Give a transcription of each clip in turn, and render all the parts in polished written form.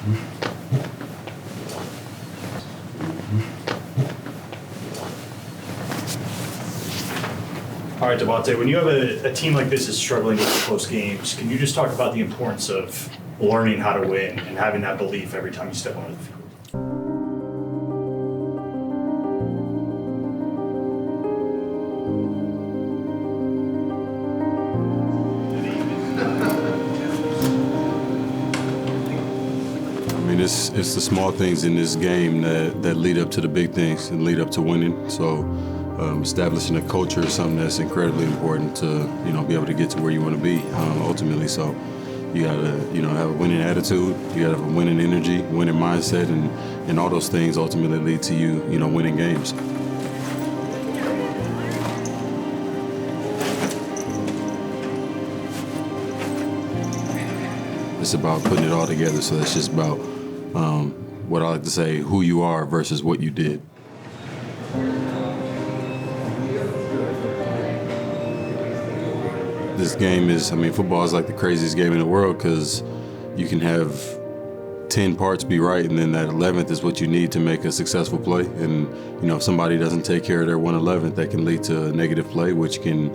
All right, Davante, when you have a team like this is struggling with close games, can you just talk about the importance of learning how to win and having that belief every time you step onto the field? It's the small things in this game that lead up to the big things and lead up to winning. So establishing a culture is something that's incredibly important to be able to get to where you want to be ultimately. So you gotta have a winning attitude, you gotta have a winning energy, winning mindset, and all those things ultimately lead to you winning games. It's about putting it all together, so it's just about what I like to say, who you are versus what you did. This game is, football is like the craziest game in the world because you can have 10 parts be right, and then that 11th is what you need to make a successful play. And, if somebody doesn't take care of their 1/11th, that can lead to a negative play, which can,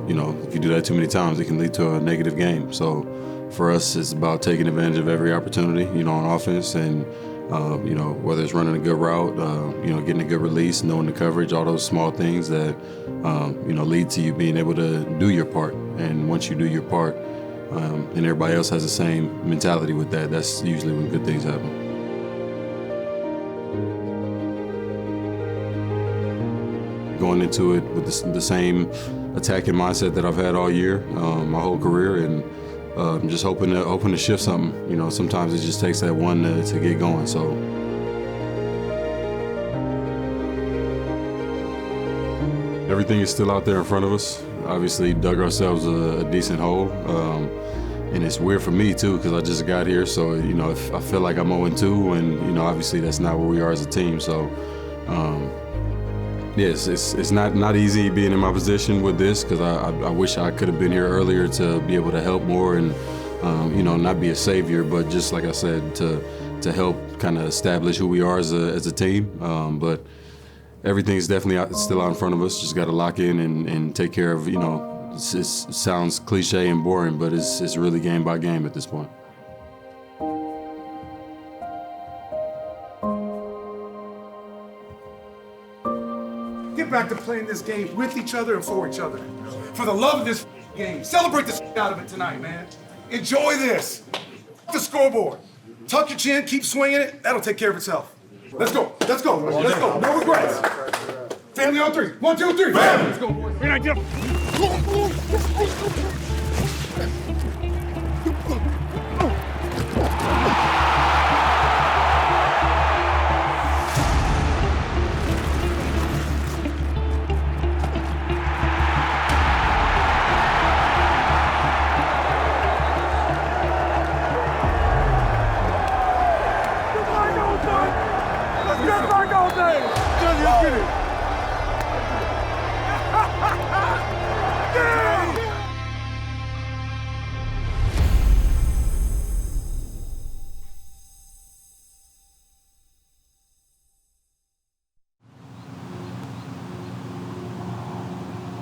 if you do that too many times, it can lead to a negative game. So for us, it's about taking advantage of every opportunity, on offense, and whether it's running a good route, getting a good release, knowing the coverage, all those small things that lead to you being able to do your part. And once you do your part, and everybody else has the same mentality with that, that's usually when good things happen. Going into it with the same attacking mindset that I've had all year, my whole career, and I'm just hoping to shift something. Sometimes it just takes that one to get going. So everything is still out there in front of us. Obviously, dug ourselves a decent hole, and it's weird for me too because I just got here. So if I feel like I'm 0-2, and obviously that's not where we are as a team. So yes, it's not easy being in my position with this because I wish I could have been here earlier to be able to help more and not be a savior, but just like I said, to help kind of establish who we are as a team. But everything's definitely still out in front of us. Just got to lock in and take care of. It sounds cliche and boring, but it's really game by game at this point. Get back to playing this game with each other and for each other. For the love of this game, celebrate the out of it tonight, man. Enjoy this. The scoreboard. Tuck your chin, keep swinging it. That'll take care of itself. Let's go. Let's go. Let's go. No regrets. Family on three. 1, 2, 3. Family. Let's go, boys.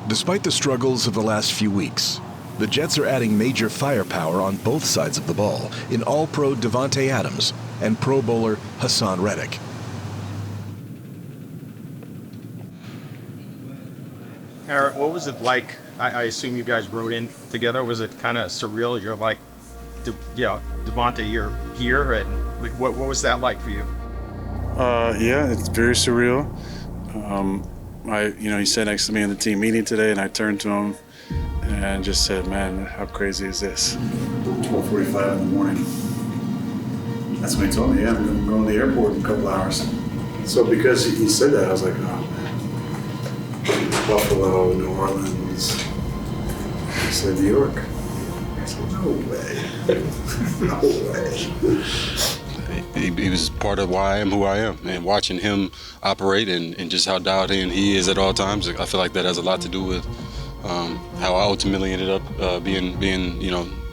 Despite the struggles of the last few weeks, the Jets are adding major firepower on both sides of the ball in All-Pro Davante Adams and Pro Bowler Hassan Reddick. Aaron, what was it like? I assume you guys rode in together. Was it kind of surreal? You're like, Davante, you're here, and like, what was that like for you? Yeah, it's very surreal. He sat next to me in the team meeting today, and I turned to him and just said, "Man, how crazy is this?" 12:45 in the morning. That's when he told me, "Yeah, I'm going to the airport in a couple hours." So because he said that, I was like, "Oh man, Buffalo, New Orleans." He said, "New York." I said, "No way, no way." He was part of why I am who I am, and watching him operate and just how dialed in he is at all times, I feel like that has a lot to do with how I ultimately ended up being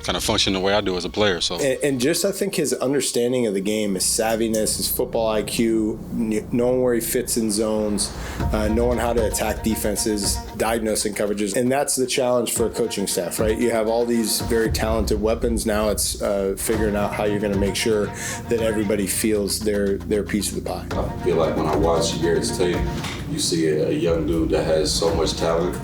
kind of function the way I do as a player. So and just I think his understanding of the game, his savviness, his football IQ, knowing where he fits in zones, knowing how to attack defenses, diagnosing coverages, and that's the challenge for a coaching staff, right? You have all these very talented weapons. Now it's figuring out how you're going to make sure that everybody feels their piece of the pie. I feel like when I watch Garrett's tape, you see a young dude that has so much talent.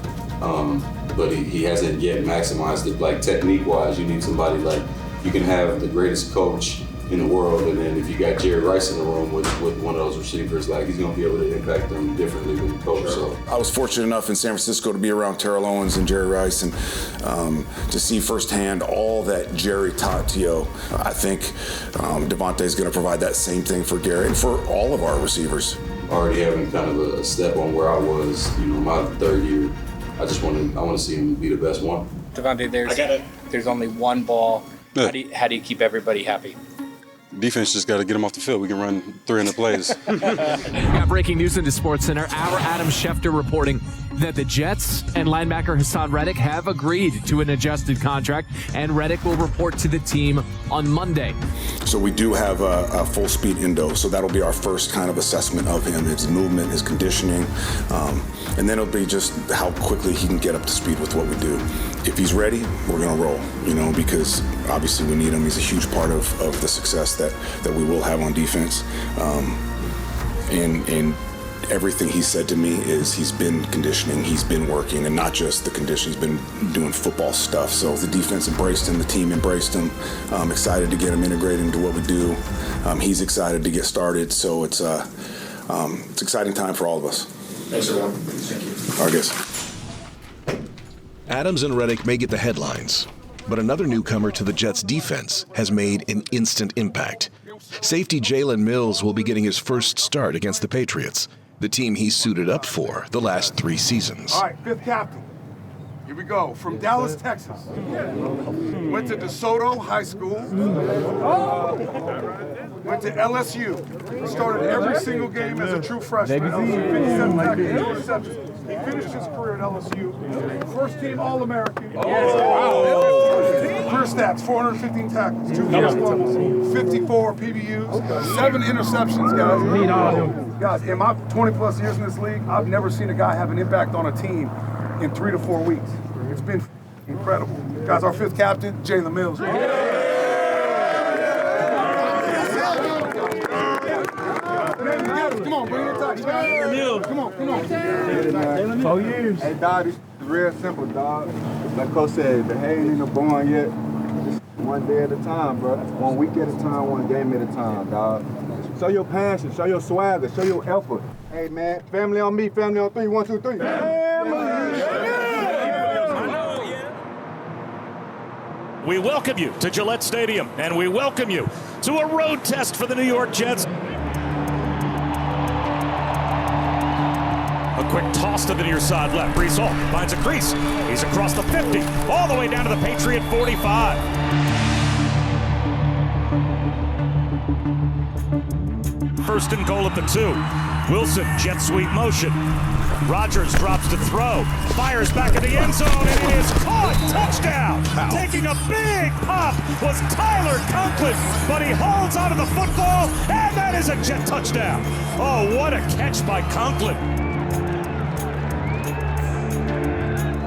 But he hasn't yet maximized it. Like technique-wise, you need somebody like, you can have the greatest coach in the world, and then if you got Jerry Rice in the room with one of those receivers, like he's gonna be able to impact them differently than the coach. So I was fortunate enough in San Francisco to be around Terrell Owens and Jerry Rice, and to see firsthand all that Jerry taught T.O. I think Davante is going to provide that same thing for Garrett and for all of our receivers. already having kind of a step on where I was, my third year. I want to see him be the best one. Davante, there's only one ball. Yeah. How do you keep everybody happy? Defense just got to get him off the field. We can run 300 plays. We got breaking news into SportsCenter. Our Adam Schefter reporting that the Jets and linebacker Haason Reddick have agreed to an adjusted contract, and Reddick will report to the team on Monday. So we do have a full-speed endo, so that'll be our first kind of assessment of him, his movement, his conditioning, and then it'll be just how quickly he can get up to speed with what we do. If he's ready, we're going to roll, because obviously we need him. He's a huge part of the success that we will have on defense. And everything he said to me is he's been conditioning, he's been working, and not just the condition, he's been doing football stuff. So the defense embraced him, the team embraced him. I'm excited to get him integrated into what we do. He's excited to get started, so it's an exciting time for all of us. Thanks, everyone. Thank you. All right, guys. Adams and Reddick may get the headlines, but another newcomer to the Jets' defense has made an instant impact. Safety Jalen Mills will be getting his first start against the Patriots, the team he's suited up for the last 3 seasons. All right, fifth captain. Here we go. From Dallas, Texas. Went to DeSoto High School. Went to LSU. Started every single game as a true freshman. 57 tackles, 8 interceptions. He finished his career at LSU. First team All-American. Career stats, 415 tackles, 2 forced fumbles, 54 PBUs, 7 interceptions, guys. Guys, in my 20-plus years in this league, I've never seen a guy have an impact on a team in 3 to 4 weeks. It's been incredible. Guys, our fifth captain, Jalen Mills. Come on, bring it tight. Mills, come on. 4 years. Hey, dog, it's real simple, dog. Like Coach said, the hay ain't born yet. Just one day at a time, bro. 1 week at a time, 1 game at a time, dog. Show your passion, show your swagger, show your effort. Hey, man, family on me, family on 3. 1, 2, 3. We welcome you to Gillette Stadium, and we welcome you to a road test for the New York Jets. A quick toss to the near side left. Brees Hall finds a crease. He's across the 50, all the way down to the Patriot 45. First and goal at the 2. Wilson, jet sweep motion. Rodgers drops to throw, fires back in the end zone, and it is caught. Touchdown! Wow. Taking a big pop was Tyler Conklin, but he holds onto the football, and that is a Jet touchdown. Oh, what a catch by Conklin.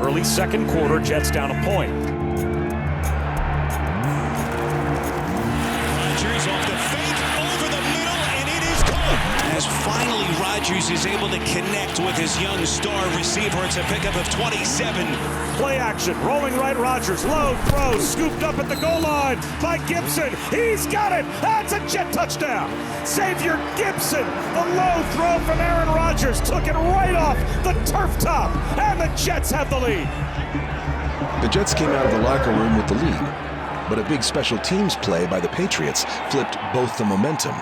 Early second quarter, Jets down a point. Rodgers off the fake, over the middle, and it is caught. As finally Rodgers is able to connect with his young star receiver. It's a pickup of 27. Play action, rolling right Rodgers, low throw, scooped up at the goal line by Gibson. He's got it. That's a Jet touchdown. Xavier Gibson, the low throw from Aaron Rodgers, took it right off the turf top, and the Jets have the lead. The Jets came out of the locker room with the lead, but a big special teams play by the Patriots flipped both the momentum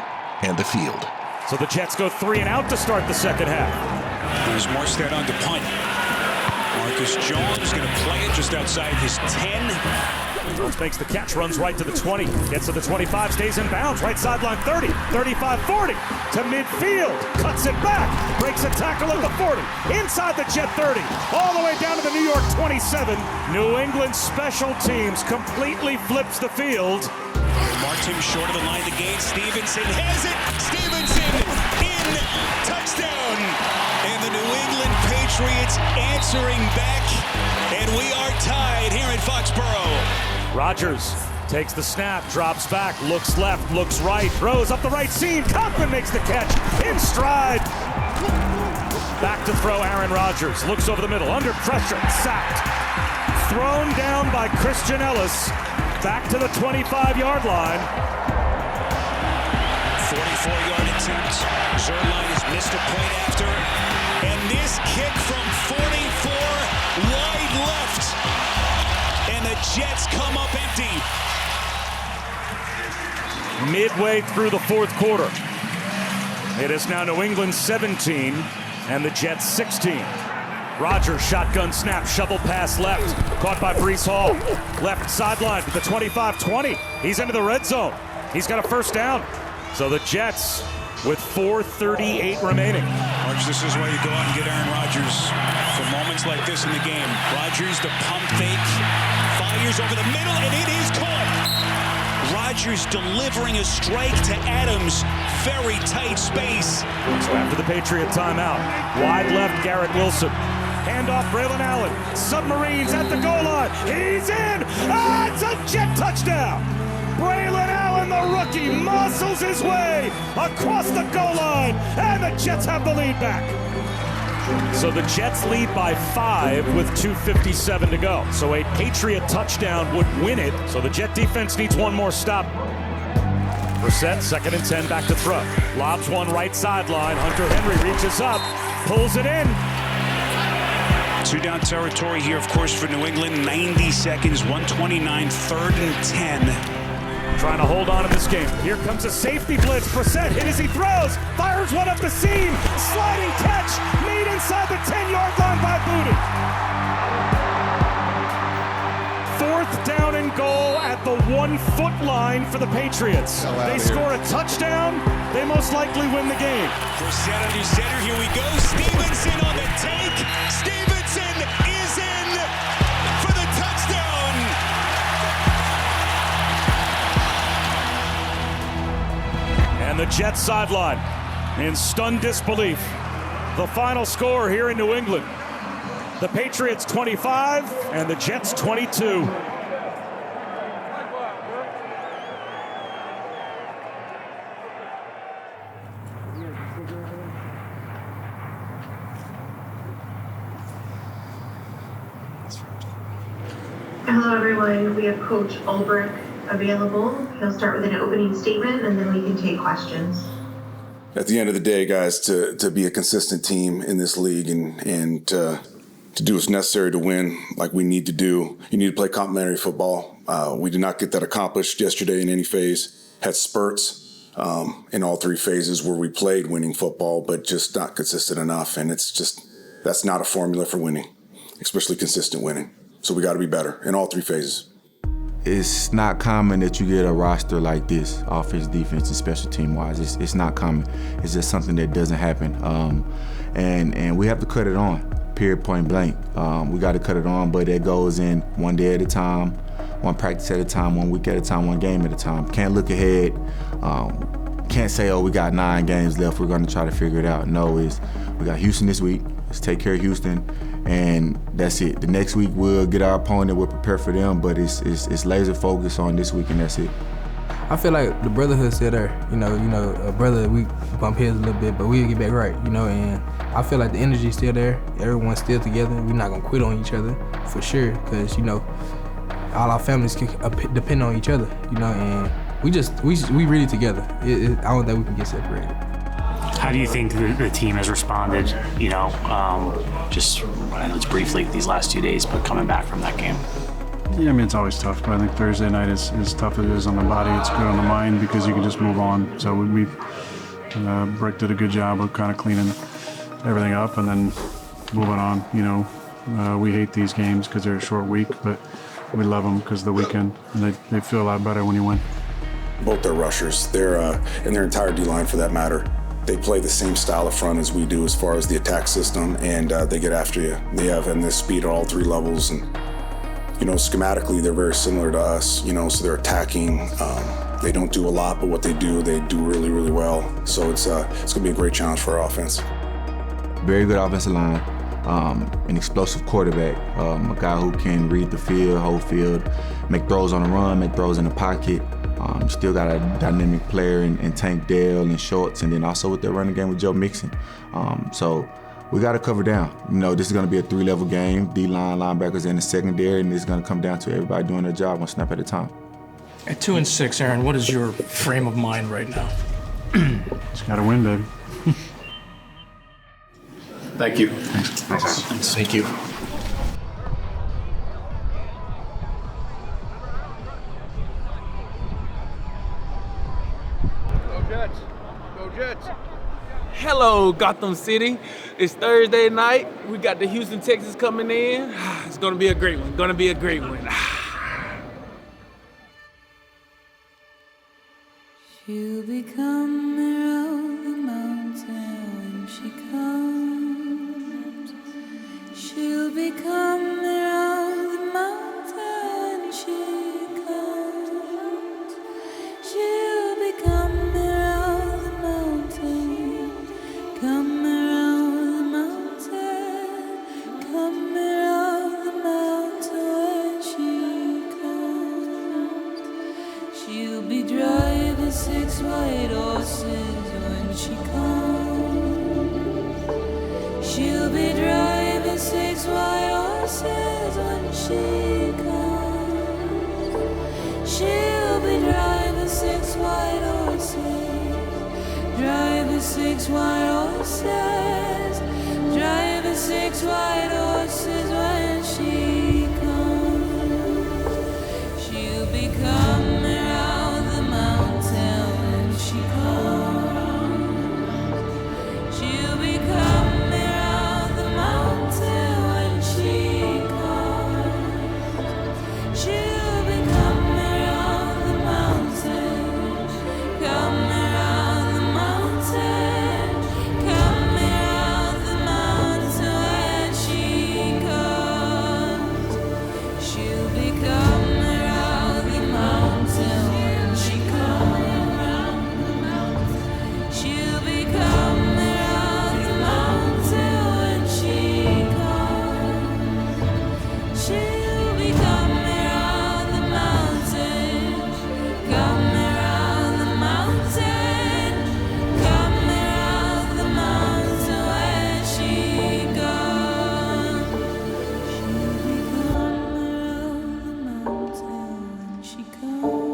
and the field. So the Jets go 3 and out to start the second half. There's Morstead on to punt. Marcus Jones going to play it just outside his 10. Wilson makes the catch, runs right to the 20, gets to the 25, stays in bounds, right sideline 30, 35, 40, to midfield, cuts it back, breaks a tackle at the 40, inside the Jet 30, all the way down to the New York 27. New England special teams completely flips the field. Marked him short of the line to gain. Stevenson has it. Stevenson in. Touchdown. And the New England Patriots answering back. And we are tied here in Foxborough. Rodgers takes the snap, drops back, looks left, looks right, throws up the right seam. Kaufman makes the catch in stride. Back to throw Aaron Rodgers. Looks over the middle, under pressure, sacked. Thrown down by Christian Ellis. Back to the 25-yard line. 44-yard attempt. Zerline has missed a point after. And this kick from 44 wide left. And the Jets come up empty. Midway through the fourth quarter. It is now New England 17 and the Jets 16. Rodgers, shotgun snap, shovel pass left. Caught by Breece Hall. Left sideline to the 25-20. He's into the red zone. He's got a first down. So the Jets with 4:38 remaining. March, this is why you go out and get Aaron Rodgers for moments like this in the game. Rodgers, the pump fake, fires over the middle, and it is caught. Rodgers delivering a strike to Adams. Very tight space. So after the Patriot timeout, wide left, Garrett Wilson. Handoff, Braylon Allen. Submarines at the goal line. He's in. It's a Jet touchdown. Braylon Allen, the rookie, muscles his way across the goal line. And the Jets have the lead back. So the Jets lead by 5 with 2:57 to go. So a Patriot touchdown would win it. So the Jet defense needs one more stop. Brissett, 2nd and 10, back to throw. Lobs one right sideline. Hunter Henry reaches up, pulls it in. 2 down territory here, of course, for New England. 90 seconds, 129, 3rd and 10. Trying to hold on to this game. Here comes a safety blitz. Brissett hit as he throws. Fires one up the seam. Sliding catch. Made inside the 10-yard line by Booty. 4th down and goal at the 1-foot line for the Patriots. They score a touchdown. They most likely win the game. Brissett under center. Here we go. Stevenson on the take. Stevenson is in for the touchdown. And the Jets sideline in stunned disbelief. The final score here in New England. The Patriots 25 and the Jets 22. Hello everyone, we have Coach Ulbrich available. He'll start with an opening statement and then we can take questions. At the end of the day, guys, to be a consistent team in this league and to do what's necessary to win like we need to do, you need to play complementary football. We did not get that accomplished yesterday in any phase. Had spurts in all 3 phases where we played winning football, but just not consistent enough. And it's just, that's not a formula for winning, especially consistent winning. So we got to be better in all 3 phases. It's not common that you get a roster like this, offense, defense, and special team wise. It's not common. It's just something that doesn't happen. And we have to cut it on, period, point blank. We got to cut it on, but it goes in one day at a time, one practice at a time, 1 week at a time, 1 game at a time. Can't look ahead. Can't say, oh, we got 9 games left, we're going to try to figure it out. No, we got Houston this week. Let's take care of Houston, and that's it. The next week we'll get our opponent, we'll prepare for them, but it's laser focus on this week, and that's it. I feel like the brotherhood's still there. You know, a brother, we bump heads a little bit, but we'll get back right, you know, and I feel like the energy's still there. Everyone's still together. We're not gonna quit on each other, for sure, because, you know, all our families can depend on each other, you know, and we really together. I don't think we can get separated. How do you think the team has responded, you know, just, I know it's briefly these last 2 days, but coming back from that game? Yeah, I mean, it's always tough, but I think Thursday night is as tough as it is on the body. It's good on the mind because you can just move on. So Brick did a good job of kind of cleaning everything up and then moving on. You know, we hate these games because they're a short week, but we love them because of the weekend, and they feel a lot better when you win. Both their rushers, and their entire D-line for that matter, they play the same style of front as we do as far as the attack system, and they get after you. They have this speed at all three levels, and schematically they're very similar to us. So they're attacking. They don't do a lot, but what they do really, really well. So it's going to be a great challenge for our offense. Very good offensive line, an explosive quarterback, a guy who can read the field, whole field, make throws on the run, make throws in the pocket. Still got a dynamic player in Tank Dell and Shorts, and then also with their running game with Joe Mixon. So we got to cover down. This is going to be a three-level game. D-line, linebackers, and the secondary, and it's going to come down to everybody doing their job one snap at a time. At 2-6, Aaron, what is your frame of mind right now? Just got to win, baby. Thank you. Thanks. Thank you. Go Jets. Hello, Gotham City. It's Thursday night. We got the Houston Texans coming in. It's gonna be a great one. She'll be coming around the mountain when she comes. She'll be coming around the mountain when she comes. She'll be coming around the mountain, coming around the mountain, coming around the mountain when she comes. She'll be driving 6 white horses when she comes. She'll be driving 6 white horses when she comes. She'll be driving 6 white horses, driving 6 white horses, driving 6 white horses when she comes. She'll be coming around the mountain when she comes. She'll be coming around the mountain when she comes. She'll be coming around the mountain, coming around the mountain, coming around the mountain when she comes. She'll be coming around the mountain when she comes. She'll be coming around the mountain when she comes. She'll be coming around the mountain, coming around the mountain, coming around the mountain when she comes. She'll be coming around the mountain when she comes.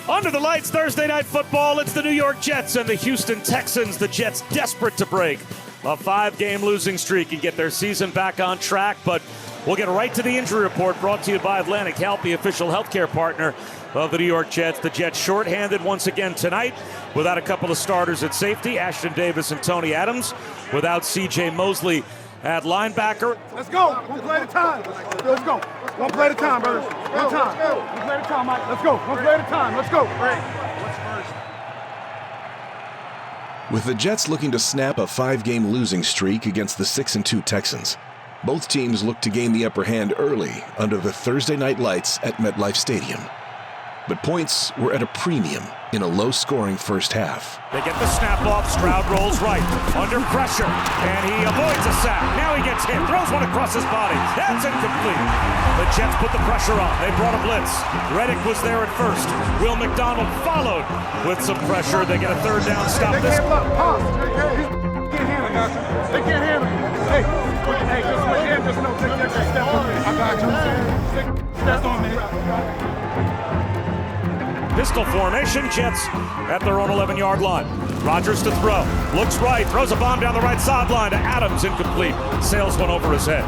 Under the lights, Thursday Night Football. It's the New York Jets and the Houston Texans. The Jets desperate to break a 5-game losing streak and get their season back on track. But we'll get right to the injury report brought to you by Atlantic Health, the official healthcare partner of the New York Jets. The Jets shorthanded once again tonight without a couple of starters at safety, Ashton Davis and Tony Adams, without C.J. Mosley at linebacker. Let's go. One play at a time. Let's go. One play at a time, brother. One time. One play at a time, Mike. Let's go. One play at a time. Let's go. With the Jets looking to snap a 5-game losing streak against the 6-2 Texans, both teams look to gain the upper hand early under the Thursday night lights at MetLife Stadium. But points were at a premium in a low-scoring first half. They get the snap off. Stroud rolls right, under pressure, and he avoids a sack. Now he gets hit, throws one across his body. That's incomplete. The Jets put the pressure on. They brought a blitz. Reddick was there at first. Will McDonald followed with some pressure. They get a third down stop. They can't block. Pause. They can't handle you. Hey, just wait there. Just know, take that step on me. I got you. Step on me. Pistol formation, Jets at their own 11-yard line. Rodgers to throw, looks right, throws a bomb down the right sideline to Adams, incomplete. Sails one over his head.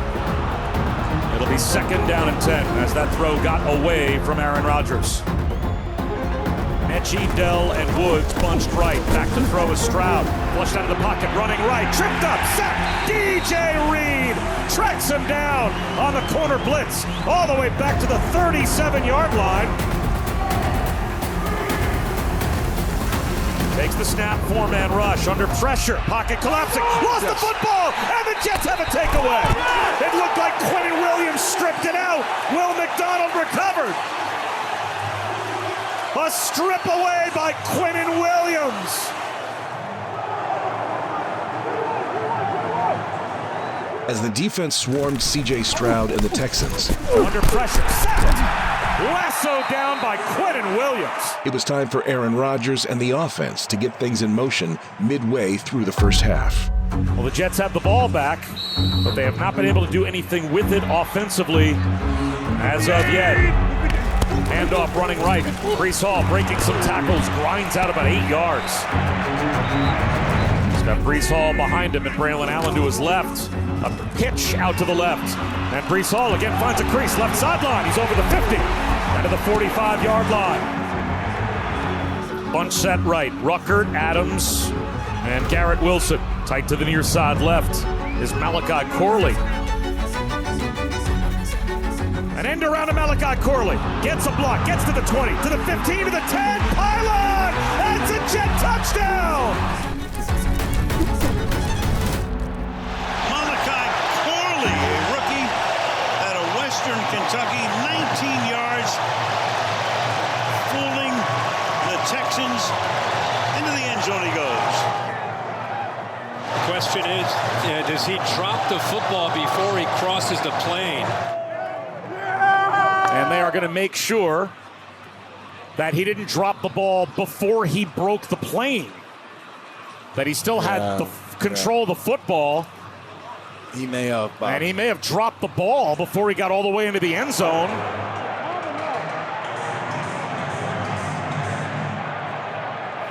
It'll be 2nd down and 10 as that throw got away from Aaron Rodgers. Mechie, Dell, and Woods bunched right. Back to throw is Stroud. Flushed out of the pocket, running right. Tripped up, sacked. DJ Reed tracks him down on the corner blitz. All the way back to the 37-yard line. Takes the snap, four-man rush, under pressure, pocket collapsing, lost the football, and the Jets have a takeaway. It looked like Quentin Williams stripped it out. Will McDonald recovered. A strip away by Quentin Williams. As the defense swarmed C.J. Stroud and the Texans, Under pressure, sacked. Lassoed down by Quentin Williams. it was time for Aaron Rodgers and the offense to get things in motion midway through the first half. Well, the Jets have the ball back, but they have not been able to do anything with it offensively as of yet. Handoff running right. Breece Hall breaking some tackles, grinds out about 8 yards. He's got Breece Hall behind him and Braylon Allen to his left. A pitch out to the left. And Breece Hall again finds a crease, left sideline. He's over the 50, and to the 45-yard line. Bunch set right. Ruckert, Adams, and Garrett Wilson. Tight to the near side left is Malachi Corley. An end around to Malachi Corley. Gets a block, gets to the 20, to the 15, to the 10. Pylon! That's a Jet touchdown! Malachi Corley, a rookie out of Western Kentucky, 19 yards, fooling the Texans. Into the end zone he goes. The question is, does he drop the football before he crosses the plane? And they are going to make sure that he didn't drop the ball before he broke the plane. That he still had the control of the football. He may have. And he may have dropped the ball before he got all the way into the end zone.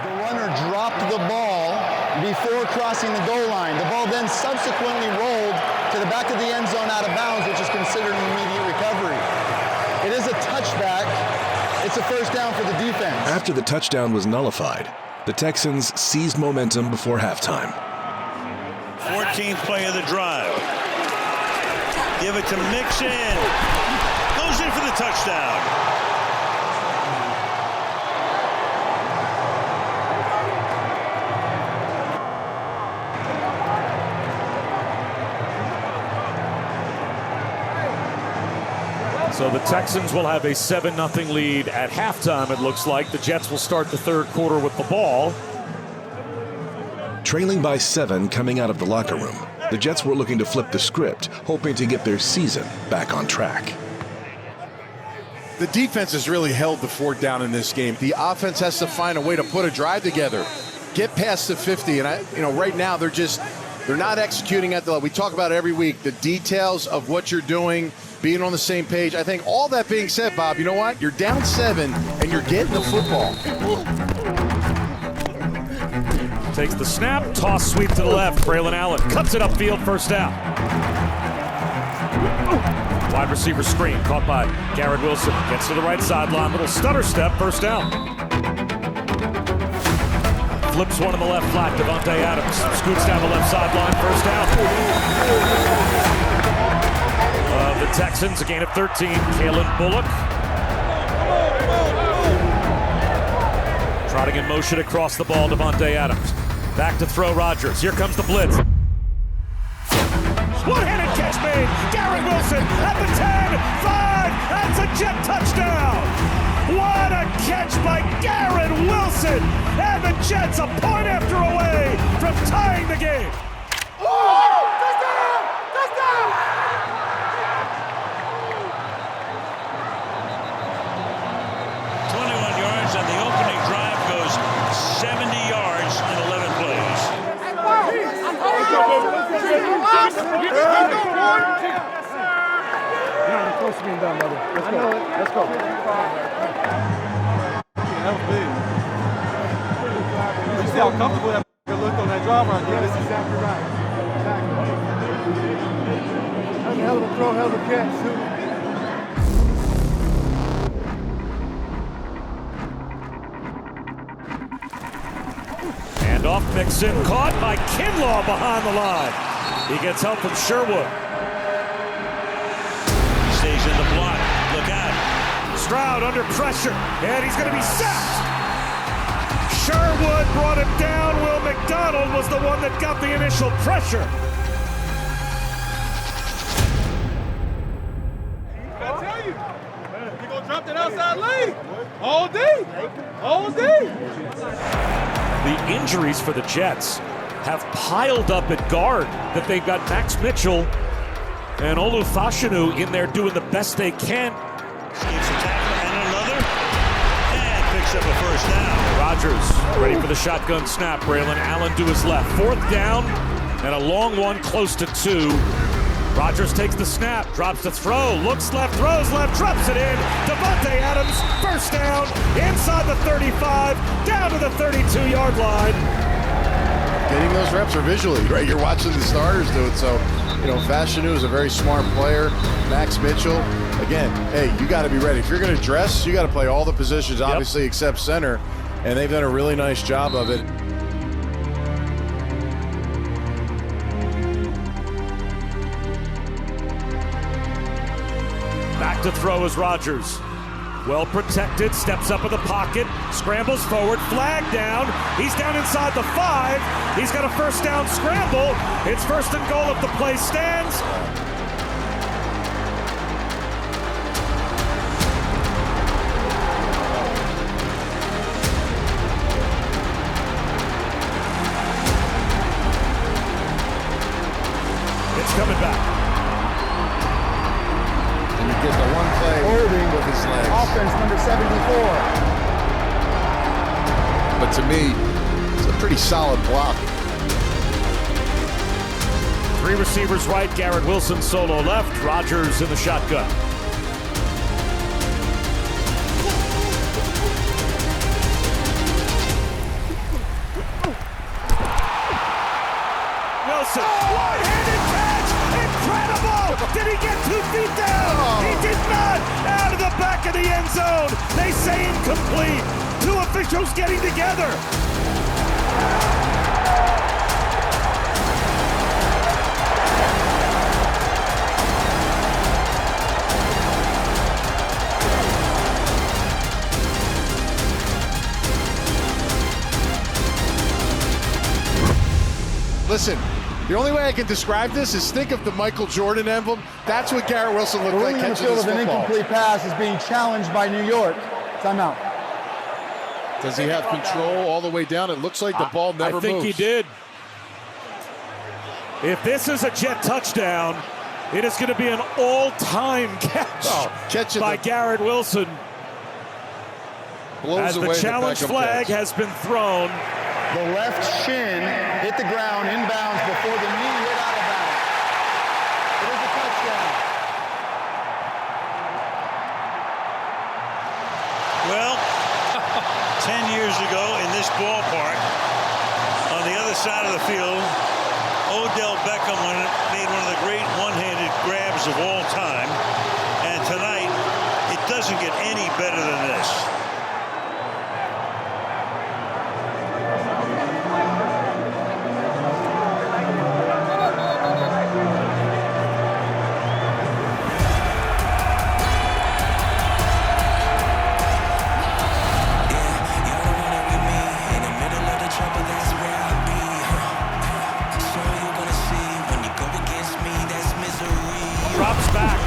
The runner dropped the ball before crossing the goal line. The ball then subsequently rolled to the back of the end zone out of bounds, which is considered an immediate recovery. It is a touchback. It's a first down for the defense. After the touchdown was nullified, the Texans seized momentum before halftime. 14th play of the drive. Give it to Mixon. Goes in for the touchdown. So the Texans will have a 7-0 lead at halftime, it looks like. The Jets will start the third quarter with the ball. Trailing by 7 coming out of the locker room, the Jets were looking to flip the script, hoping to get their season back on track. The defense has really held the fort down in this game. The offense has to find a way to put a drive together, get past the 50. And right now they're not executing at the level. We talk about it every week, the details of what you're doing, being on the same page. I think all that being said, Bob, you know what? You're down 7 and you're getting the football. Takes the snap, toss sweep to the left. Braylon Allen cuts it upfield, first down. Wide receiver screen caught by Garrett Wilson. Gets to the right sideline, little stutter step, first down. Flips one on the left flat, Davante Adams. Scoots down the left sideline, first down. The Texans, a gain of 13. Kalen Bullock. Trotting in motion across the ball, Davante Adams. Back to throw Rodgers. Here comes the blitz. One-handed catch made. Garrett Wilson at the 10, 5. That's a Jet touchdown. What a catch by Garrett Wilson. And the Jets a point after away from tying the game. Oh! Touchdown! Touchdown! 21 yards, and the opening drive goes 70 yards in 11 plays. You're not close to being done, brother. Let's go. Let's go. That was big. You see how comfortable that looked on that drive right there? That's exactly right. Exactly. That was a hell of a throw, hell of a catch, too. Off Mixon, caught by Kinlaw behind the line. He gets help from Sherwood. He stays in the block. Look out. Stroud under pressure, and he's going to be sacked. Sherwood brought him down. Will McDonald was the one that got the initial pressure. I tell you, he gonna drop that outside lane all day, all day. The injuries for the Jets have piled up at guard. That they've got Max Mitchell and Olu Fashanu in there doing the best they can. Escapes a tackle and another, and picks up a first down. Rodgers ready for the shotgun snap. Braylon Allen to his left. 4th down and a long one close to 2. Rodgers takes the snap, drops the throw, looks left, throws left, drops it in. Davante Adams, first down, inside the 35, down to the 32-yard line. Getting those reps are visually, right? You're watching the starters do it, so, Fashanu is a very smart player. Max Mitchell, again, hey, you got to be ready. If you're going to dress, you got to play all the positions, obviously, except center, and they've done a really nice job of it. Back to throw is Rodgers. Well protected, steps up in the pocket, scrambles forward, flag down. He's down inside the 5. He's got a first down scramble. It's 1st and goal if the play stands. It's coming back. Get the one play holding with his legs. Offense number 74. But to me, it's a pretty solid block. 3 receivers right, Garrett Wilson solo left, Rodgers in the shotgun. Wilson, one-handed catch, incredible! Did he get 2 feet down? He did not! Out of the back of the end zone. They say incomplete. 2 officials getting together. Listen, the only way I can describe this is think of the Michael Jordan emblem. That's what Garrett Wilson looked like catching this football. An incomplete pass is being challenged by New York. Timeout. Does he have control all the way down? It looks like the ball never moves. I think he did. If this is a Jet touchdown, it is going to be an all-time catch by Garrett Wilson. Blows as the challenge flag has been thrown. The left shin hit the ground inbounds before the knee hit out of bounds. It is a touchdown. Well, 10 years ago in this ballpark, on the other side of the field, Odell Beckham made one of the great one-handed grabs of all time. And tonight, it doesn't get any better than this.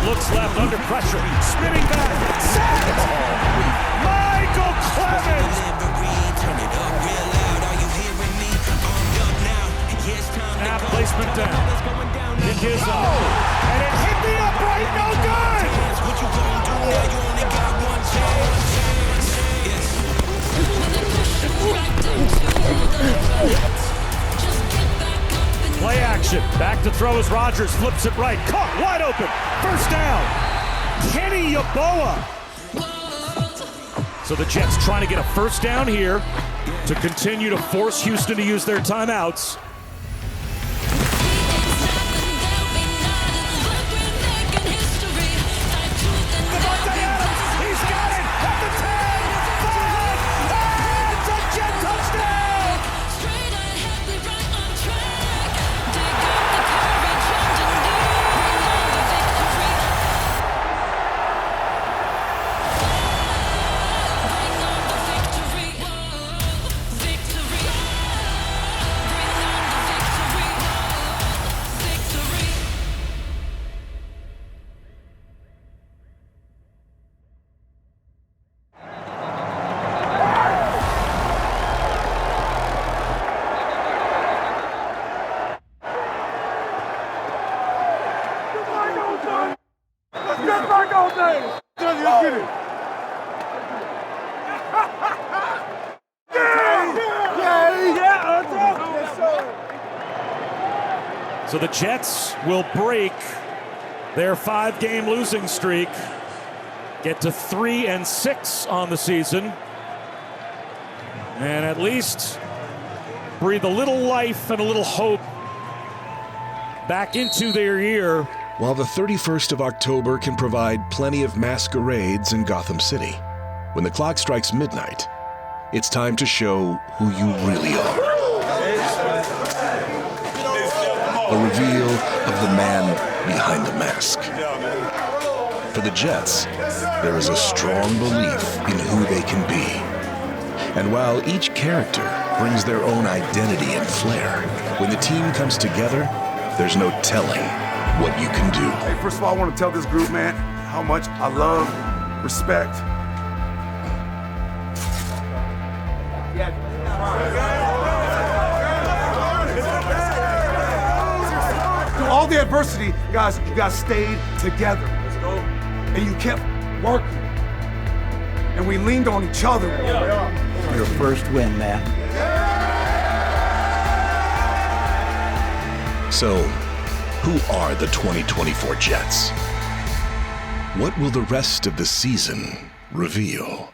Looks left under pressure, spinning back, sacked! Michael Clemens! Snap placement down. It is up. And it hit the upright, no good! Play action. Back to throw as Rodgers flips it right. Caught wide open. First down. Kenny Yeboah. So the Jets trying to get a first down here to continue to force Houston to use their timeouts. Davante Adams, he's got it at the 10, 5, and it's a Jet touchdown! So the Jets will break their 5-game losing streak, get to 3-6 on the season, and at least breathe a little life and a little hope back into their year. While the 31st of October can provide plenty of masquerades in Gotham City, when the clock strikes midnight, it's time to show who you really are. A reveal of the man behind the mask. For the Jets, there is a strong belief in who they can be. And while each character brings their own identity and flair, when the team comes together, there's no telling what you can do. Hey, first of all, I want to tell this group, man, how much I love, respect. Through all the adversity, guys, you guys stayed together. And you kept working. And we leaned on each other. Your first win, man. So, who are the 2024 Jets? What will the rest of the season reveal?